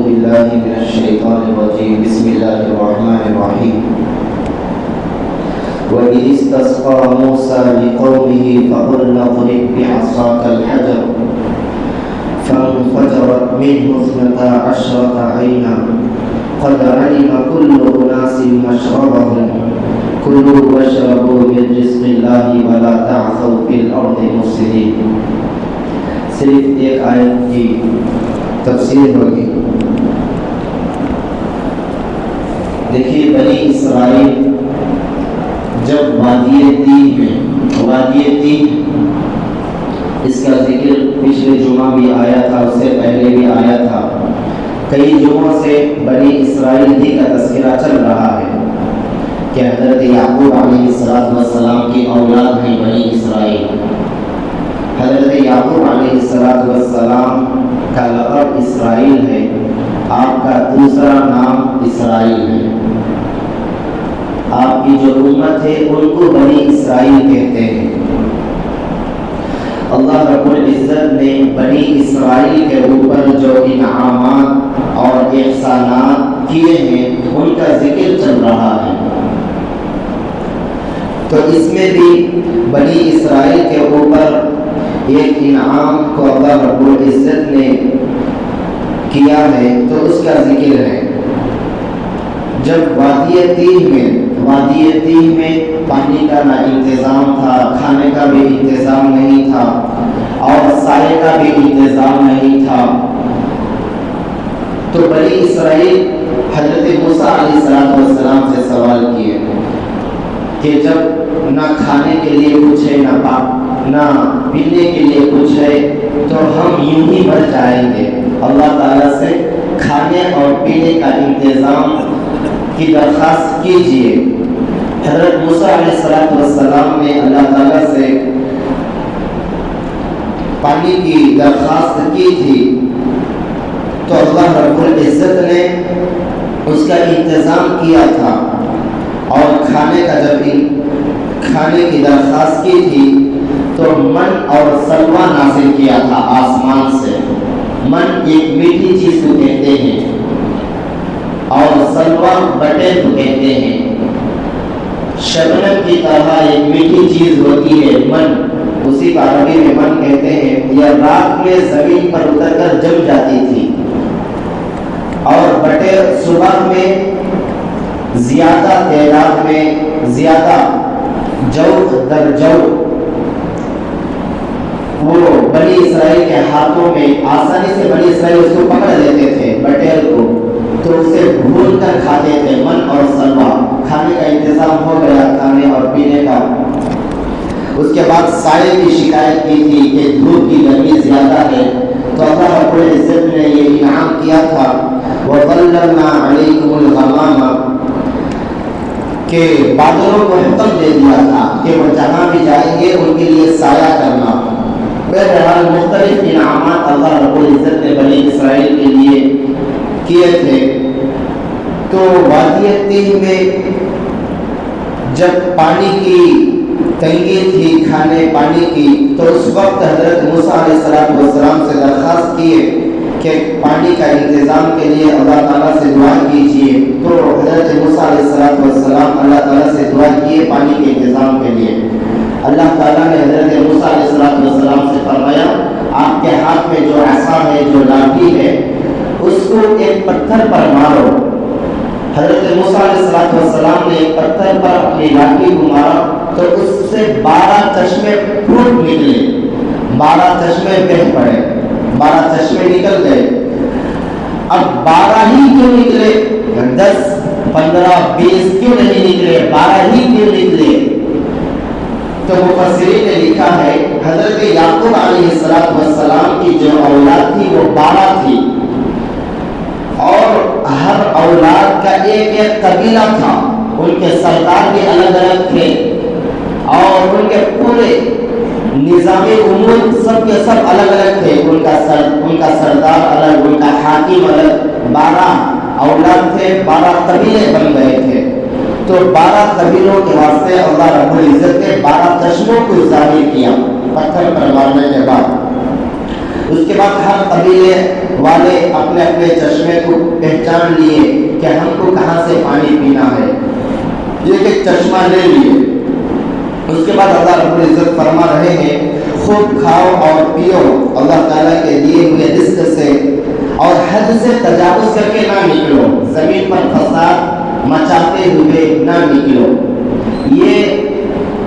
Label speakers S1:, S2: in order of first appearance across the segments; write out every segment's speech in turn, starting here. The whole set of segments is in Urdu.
S1: بالله من الشيطان الرجيم بسم الله الرحمن الرحيم وإذ استسقى موسى لقومه فقلنا اضرب بعصاك الحجر فانفجرت منه 12 عينا قد علم كل أناس مشربهم كلوا واشربوا من رزق الله ولا تعثوا في الأرض مفسدين. صرف ایک آیت کی تفسیر ہوگی. دیکھیے بنی اسرائیل جب وادی تیہ اس کا ذکر پچھلے جمعہ بھی آیا تھا, اس سے پہلے بھی آیا تھا. کئی جمعوں سے بنی اسرائیل ہی کا تذکرہ چل رہا ہے کہ حضرت یعقوب علیہ السلام کی اولاد ہیں بنی اسرائیل. حضرت یعقوب علیہ السلام کا لقب اسرائیل ہے, آپ کا دوسرا نام اسرائیل ہے. آپ کی جو امت ہے ان کو بنی اسرائیل کہتے ہیں. اللہ رب العزت نے بنی اسرائیل کے اوپر جو انعامات اور احسانات کیے ہیں ان کا ذکر چل رہا ہے. تو اس میں بھی بنی اسرائیل کے اوپر ایک انعام کو اللہ رب العزت نے کیا ہے تو اس کا ذکر ہے. جب وادی تیہ میں پانی کا نہ انتظام تھا, کھانے کا بھی انتظام نہیں تھا اور سائے کا بھی انتظام نہیں تھا, تو بنی اسرائیل حضرت موسیٰ علیہ السلام سے سوال کیے کہ جب نہ کھانے کے لیے کچھ ہے نہ پینے کے لیے کچھ ہے تو ہم یوں ہی مر جائیں گے. اللہ تعالیٰ سے کھانے اور پینے کا انتظام کی درخواست کیجیے. حضرت موسیٰ علیہ السلام نے اللہ تعالیٰ سے پانی کی درخواست کی تھی تو اللہ رب العزت نے اس کا انتظام کیا تھا, اور کھانے کی درخواست کی تھی تو من اور سلوہ نازل کیا تھا آسمان سے. من ایک میٹھی چیز کو کہتے ہیں اور سلوہ بٹیر کو کہتے ہیں. شبنم کی طرح ایک میٹھی چیز ہوتی ہے من, اسی کو عربی میں من کہتے ہیں. یہ رات میں زمین پر اتر کر جم جاتی تھی, اور بٹیر صبح میں زیادہ تعداد میں زیادہ جو در جو وہ بنی اسرائیل کے ہاتھوں میں آسانی سے بنی اسرائیل اس کو پکڑ لیتے تھے بٹیر کو, تو اسے بھون کر کھاتے تھے. من اور سلوہ کھانے کا انتظام ہو گیا, کھانے اور پینے کا. اس کے بعد سائے کی شکایت کی تھی کہ دھوپ کی گرمی زیادہ ہے, تو اللہ رب العزت نے یہ انعام کیا تھا وَظَلَّلْنَا عَلَيْكُمُ الْغَمَامَ کہ بادلوں کو حکم دے دیا تھا کہ وہ جہاں بھی جائیں گے ان کے لیے سایہ کرنا. بہرحال مختلف انعامات اللہ رب العزت نے بنی اسرائیل کے لیے کیے تھے. تو وادی تیہ میں جب پانی کی تنگی تھی, کھانے پانی کی, تو اس وقت حضرت موسیٰ علیہ السلام سے درخواست کیے کہ پانی کا انتظام کے لیے اللہ تعالیٰ سے دعا کیجیے. تو حضرت موسیٰ علیہ السلام اللہ تعالیٰ سے دعا کیے پانی کے انتظام کے لیے. اللہ تعالیٰ نے حضرت موسیٰ علیہ السلام سے فرمایا آپ کے ہاتھ میں جو عصا ہے, جو لاٹھی ہے, اس کو ایک پتھر پر مارو. حضرت موسیٰ علیہ السلام نے ایک پتھر پر اپنی لاٹھی کو مارا تو اس سے 12 چشمے پھوٹ نکلے, 12 چشمے بہہ پڑے, 12 چشمے نکل گئے. اب 12 ہی کیوں نکلے, 10 15 20 کیوں نہیں نکلے, 12 ہی کیوں نکلے؟ تو مفسرین نے لکھا ہے حضرت یعقوب علیہ السلام کی جو اولاد تھی وہ 12 تھی, اور ہر اولاد کا ایک ایک قبیلہ تھا. ان کے سردار بھی الگ الگ تھے, اور ان کے پورے نظام امور سب کے سب الگ الگ تھے. ان کا سردار الگ, ان کا حاکم الگ. 12 اولاد تھے, 12 قبیلے بن گئے تھے. تو 12 قبیلوں کے واسطے اللہ رب العزت نے 12 چشموں کو ظاہر کیا پتھر پر مارنے کے بعد. اس کے بعد ہر قبیلے والے اپنے اپنے چشمے کو پہچان لیے کہ ہم کو کہاں سے پانی پینا ہے، یہ کہ چشمہ لے لیے۔ اس کے بعد اللہ رب العزت فرما رہے ہیں خوب کھاؤ اور پیو اللہ تعالیٰ کے دیے ہوئے رزق سے، اور حد سے تجاوز کر کے نہ نکلو، زمین پر فساد مچاتے ہوئے نہ نکلو۔ یہ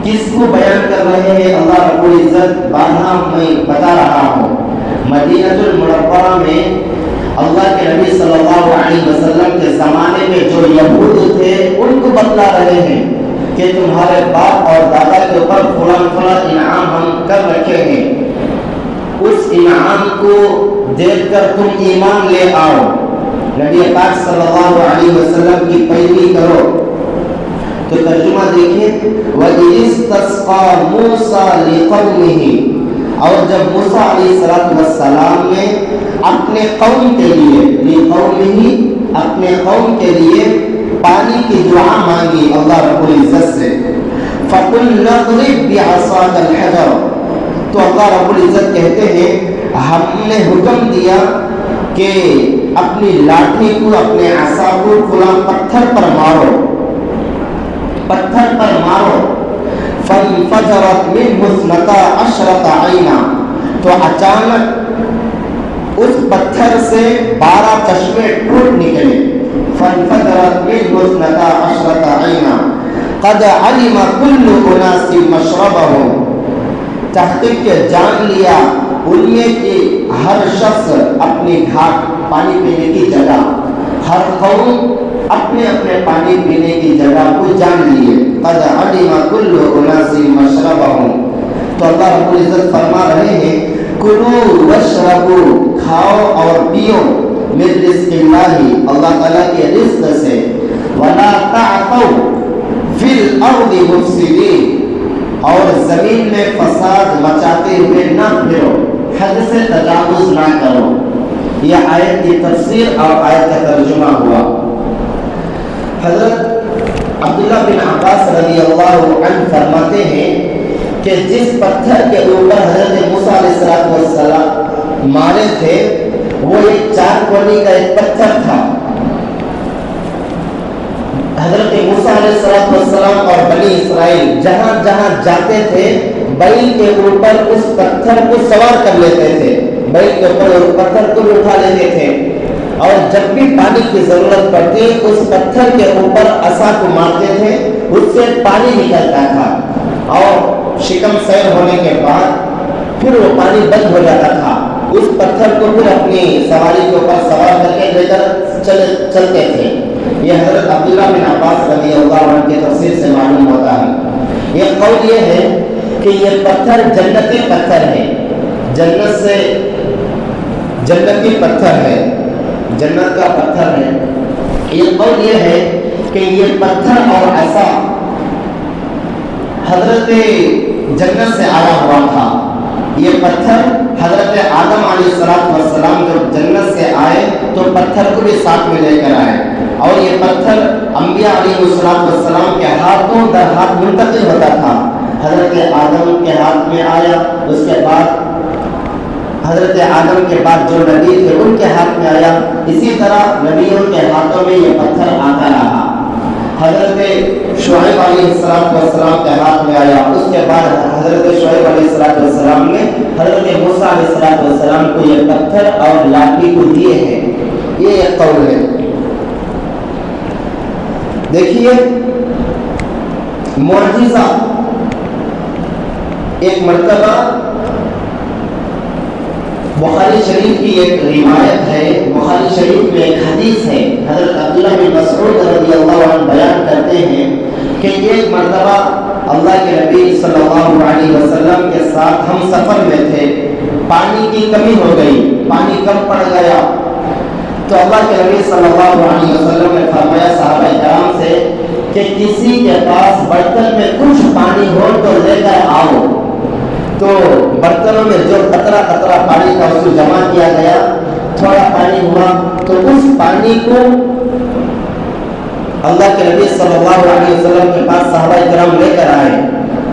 S1: کس کو بیان کر رہے ہیں اللہ رب العزت؟ بارہا میں بتا رہا ہوں، مدینہ المنورہ میں اللہ کے نبی صلی اللہ علیہ وسلم کے زمانے میں جو یہود تھے ان کو بتلا رہے ہیں کہ تمہارے باپ اور دادا کے اوپر فلاں فلاں انعام ہم کر رکھے ہیں، اس انعام کو دیکھ کر تم ایمان لے آؤ، نبی پاک صلی اللہ علیہ وسلم کی پیروی کرو۔ تو ترجمہ دیکھیں، وَإِذِ اسْتَسْقَىٰ مُوسَىٰ لِقَوْمِهِ، اور جب موسیٰ علیہ السلام نے اپنے قوم کے لیے لِقَوْمِهِ اپنے قوم کے لیے پانی کی دعا مانگی اللہ رب العزت سے، فَقُلْنَا اضْرِبْ بِعَصَاكَ الْحَجَرَ، تو اللہ رب العزت کہتے ہیں ہم نے حکم دیا کہ اپنی لاٹھی کو اپنے عصا کو فلاں پتھر پر مارو، پتھر پر مارو، فَانْفَجَرَتْ مِنْهُ اثْنَتَا عَشْرَةَ عَيْنًا، تو اچانک اس پتھر سے 12 چشمے ٹوٹ نکلے، فَانْفَجَرَتْ مِنْهُ اثْنَتَا عَشْرَةَ عَيْنًا قَدْ عَلِمَ كُلُّ أُنَاسٍ مَشْرَبَهُمْ، تحقیق کے جان لیا ان میں کہ ہر شخص اپنی گھاٹ پانی پینے کی جگہ، ہر قوم اپنے اپنے پانی پینے کی جگہ کو جان لیے، قد علم کل اناس مشربهم، تو اللہ رب العزت فرما رہے ہیں کلوا واشربوا، کھاؤ اور پیو، من رزق اللہ، اللہ تعالیٰ کے رزق سے، ولا تعثوا فی الارض مفسدین، اور زمین میں فساد مچاتے ہوئے نہ پھرو، حد سے تجاوز نہ کرو۔ یہ آیت کی تفسیر اور آیت کا ترجمہ ہوا۔ حضرت عبداللہ بن عباس رضی اللہ عنہ فرماتے ہیں کہ جس پتھر کے اوپر حضرت موسیٰ علیہ السلام مارے تھے وہ ایک 4 کونی کا ایک پتھر تھا۔ حضرت موسیٰ علیہ السلام اور بنی اسرائیل جہاں جہاں جاتے تھے بیل کے اوپر اس پتھر کو سوار کر لیتے تھے، بیل کے اوپر اس پتھر کو اٹھا لیتے تھے، اور جب بھی پانی کی ضرورت پڑتی اس پتھر کے اوپر عصا کو مارتے تھے، اس سے پانی نکلتا تھا، اور شکم سیر ہونے کے بعد پھر وہ پانی بند ہو جاتا تھا۔ اس پتھر کو پھر اپنی سواری کے اوپر سوار کر کے لے کر چلتے تھے۔ یہ حضرت عبداللہ بن عباس رضی اللہ عنہ کے تفسیر سے معلوم ہوتا ہے۔ یہ قول یہ ہے کہ یہ پتھر جنتی پتھر ہے، جنت سے جنتی پتھر ہے، جنت کا پتھر ہے۔ یہ قول یہ ہے کہ یہ پتھر اور عصا حضرت جنت سے آیا ہوا تھا۔ یہ پتھر حضرت آدم علیہ السلام جب جنت سے آئے تو پتھر کو بھی ساتھ میں لے کر آئے، اور یہ پتھر انبیاء علیہ السلام کے ہاتھوں در ہاتھ منتقل ہوتا تھا۔ حضرت آدم کے ہاتھ میں آیا، اس کے بعد حضرت آدم کے بعد جو نبی تھے ان کے ہاتھ میں آیا، اسی طرح نبیوں کے ہاتھوں میں یہ پتھر آتا رہا۔ حضرت شعیب علیہ السلام کے ہاتھ میں آیا، اس کے بعد حضرت شعیب علیہ السلام نے حضرت موسیٰ علیہ السلام کو یہ پتھر اور لاٹھی کو دیے ہیں۔ یہ ایک قول ہے۔ دیکھیے معجزہ، ایک مرتبہ بخاری شریف کی ایک روایت ہے، بخاری شریف میں ایک حدیث ہے، حضرت عبداللہ بن مسعود رضی اللہ عنہ بیان کرتے ہیں کہ ایک مرتبہ اللہ کے نبی صلی اللہ علیہ وسلم کے ساتھ ہم سفر میں تھے، پانی کی کمی ہو گئی، پانی کم پڑ گیا، تو اللہ کے نبی صلی اللہ علیہ وسلم نے فرمایا صحابہ کرام سے کہ کسی کے پاس برتن میں کچھ پانی ہو تو لے کر آؤ۔ تو برتنوں میں جو قطرہ قطرہ پانی کا اس کو جمع کیا گیا، تھوڑا پانی ہوا، تو اس پانی کو اللہ کے نبی صلی اللہ علیہ وسلم کے پاس صحابہ کرام لے کر آئے،